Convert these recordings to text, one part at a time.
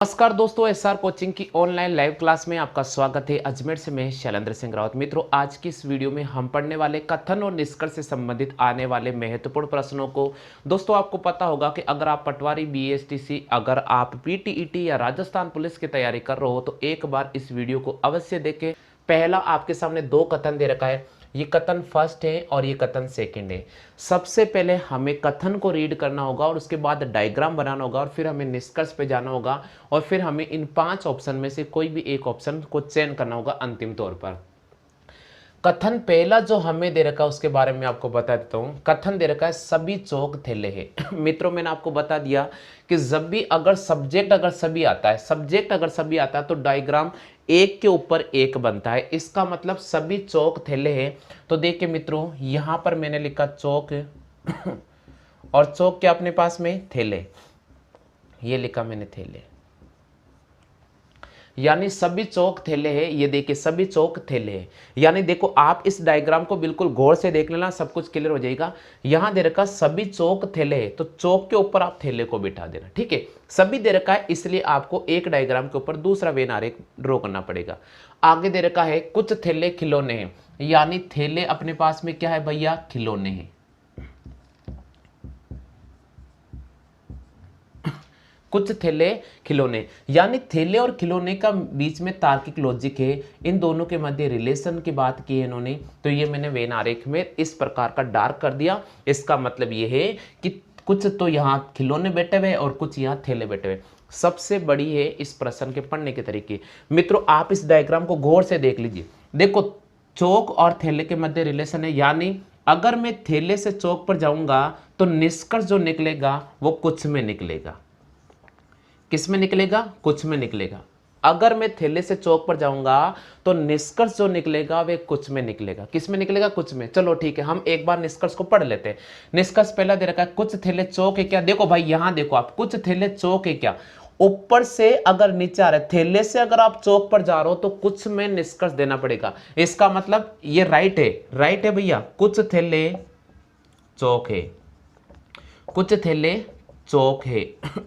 नमस्कार दोस्तों, SR coaching की ऑनलाइन लाइव क्लास में आपका स्वागत है। अजमेर से मैं शैलेंद्र सिंह रावत। मित्रों, आज की इस वीडियो में हम पढ़ने वाले कथन और निष्कर्ष से संबंधित आने वाले महत्वपूर्ण प्रश्नों को, दोस्तों आपको पता होगा कि अगर आप पटवारी, बीएसटीसी, अगर आप पीटीईटी या राजस्थान पुलिस की तैयारी कर रहे हो तो एक बार इस वीडियो को अवश्य देखें। पहला आपके सामने दो कथन दे रखा है, ये कथन फर्स्ट है और ये कथन सेकंड है। सबसे पहले हमें कथन को रीड करना होगा और उसके बाद डायग्राम बनाना होगा और फिर हमें निष्कर्ष पे जाना होगा और फिर हमें इन 5 ऑप्शन में से कोई भी एक ऑप्शन को चयन करना होगा अंतिम तौर पर। कथन पहला जो हमें दे रखा है उसके बारे में आपको बता देता हूं। कथन दे रखा है सभी चौक थैले हैं। मित्रों, मैंने आपको बता दिया कि जब भी अगर सब्जेक्ट अगर सभी आता है तो डायग्राम एक के ऊपर एक बनता है। इसका मतलब सभी चौक थैले हैं। तो देखिए मित्रों, यहां पर मैंने लिखा चौक और चौक क्या अपने पास में थैले, ये लिखा मैंने थैले, यानी सभी चौक थैले हैं। ये देखिए सभी चौक थैले हैं, यानी देखो आप इस डायग्राम को बिल्कुल गौर से देख लेना, सब कुछ क्लियर हो जाएगा। यहां दे रखा सभी चौक थैले हैं तो चौक के ऊपर आप थैले को बिठा देना, ठीक है। सभी दे रखा है इसलिए आपको एक डायग्राम के ऊपर दूसरा वेन आरेख ड्रॉ करना पड़ेगा। आगे दे रखा है कुछ थैले खिलौने हैं, यानी थैले अपने पास में क्या है भैया, खिलौने हैं। कुछ थैले खिलौने, यानी थैले और खिलौने का बीच में तार्किक लॉजिक है। इन दोनों के मध्य रिलेशन की बात की है इन्होंने, तो ये मैंने वेन आरेख में इस प्रकार का डार्क कर दिया। इसका मतलब ये है कि कुछ तो यहाँ खिलौने बैठे हुए और कुछ यहाँ थैले बैठे हुए। सबसे बड़ी है इस प्रश्न के पढ़ने के तरीके। मित्रों, आप इस डायग्राम को गौर से देख लीजिए। देखो चौक और थैले के मध्य रिलेशन है, यानी अगर मैं थैले से चौक पर जाऊंगा तो निष्कर्ष जो निकलेगा वो कुछ में निकलेगा। किस में निकलेगा, कुछ में निकलेगा। अगर मैं थैले से चौक पर जाऊंगा तो निष्कर्ष जो निकलेगा वे कुछ में निकलेगा। किस में निकलेगा, कुछ में। चलो ठीक है, हम एक बार निष्कर्ष को पढ़ लेते हैं। निष्कर्ष पहला दे रखा है कुछ थैले चौक है क्या। देखो भाई यहां देखो आप, कुछ थैले चौक है क्या, ऊपर से अगर नीचे आ रहे, थैले से अगर आप चौक पर जा रहे हो तो कुछ में निष्कर्ष देना पड़ेगा। इसका मतलब ये राइट है, राइट है भैया। कुछ थैले चौक है, कुछ थैले चौक है।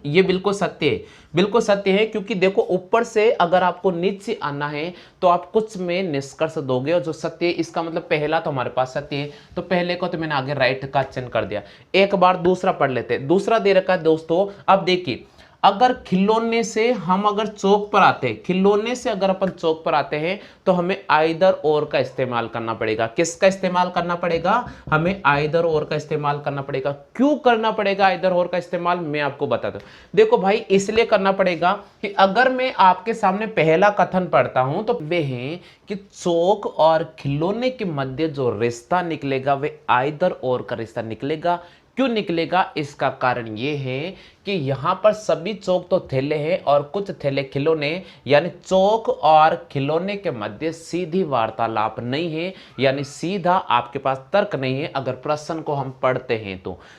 ये बिल्कुल सत्य है, बिल्कुल सत्य है, क्योंकि देखो ऊपर से अगर आपको नीचे आना है तो आप कुछ में निष्कर्ष दोगे और जो सत्य है, इसका मतलब पहला तो हमारे पास सत्य है, तो पहले को तो मैंने आगे राइट का चयन कर दिया। एक बार दूसरा पढ़ लेते हैं। दूसरा दे रखा है दोस्तों, अब देखिए अगर खिलौने से हम अगर चौक पर आते हैं, खिलौने से अगर अपन चौक पर आते हैं तो हमें आइदर और का इस्तेमाल करना पड़ेगा। किसका इस्तेमाल करना पड़ेगा, हमें आइदर और का इस्तेमाल करना पड़ेगा। क्यों करना पड़ेगा आइदर और का इस्तेमाल, मैं आपको बताता हूं। देखो भाई, इसलिए करना पड़ेगा कि अगर मैं आपके सामने पहला कथन पढ़ता हूं तो वे हैं कि चौक और खिलौने के मध्य जो रिश्ता निकलेगा वे आइदर और का रिश्ता निकलेगा। क्यों निकलेगा, इसका कारण यह है कि यहां पर सभी चौक तो थैले हैं और कुछ थैले खिलौने, यानी चौक और खिलौने के मध्य सीधी वार्तालाप नहीं है, यानी सीधा आपके पास तर्क नहीं है अगर प्रश्न को हम पढ़ते हैं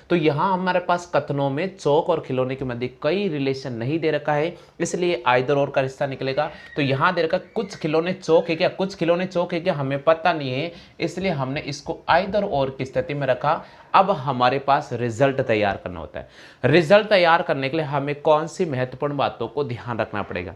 तो यहां हमारे पास कथनों में चौक और खिलौने के मध्य कोई रिलेशन नहीं दे रखा है, इसलिए आइदर और का रिश्ता निकलेगा। तो यहां दे रखा कुछ खिलौने चौक है क्या, कुछ खिलौने चौक है क्या, हमें पता नहीं है, इसलिए हमने इसको आइदर और की स्थिति में रखा। अब हमारे पास रिजल्ट तैयार करना होता है। रिजल्ट तैयार करने के लिए हमें कौन सी महत्वपूर्ण बातों को ध्यान रखना पड़ेगा।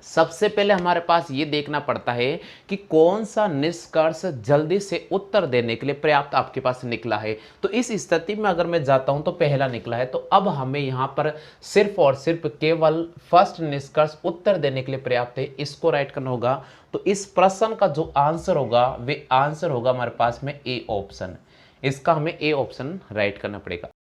सबसे पहले हमारे पास ये देखना पड़ता है कि कौन सा निष्कर्ष जल्दी से उत्तर देने के लिए पर्याप्त आपके पास निकला है। तो इस स्थिति में अगर मैं जाता हूं तो पहला निकला है, तो अब हमें यहां पर सिर्फ और सिर्फ केवल फर्स्ट निष्कर्ष उत्तर देने के लिए पर्याप्त है, इसको राइट करना होगा। तो इस प्रश्न का जो आंसर होगा वे आंसर होगा हमारे पास में ए ऑप्शन। इसका हमें ए ऑप्शन राइट करना पड़ेगा।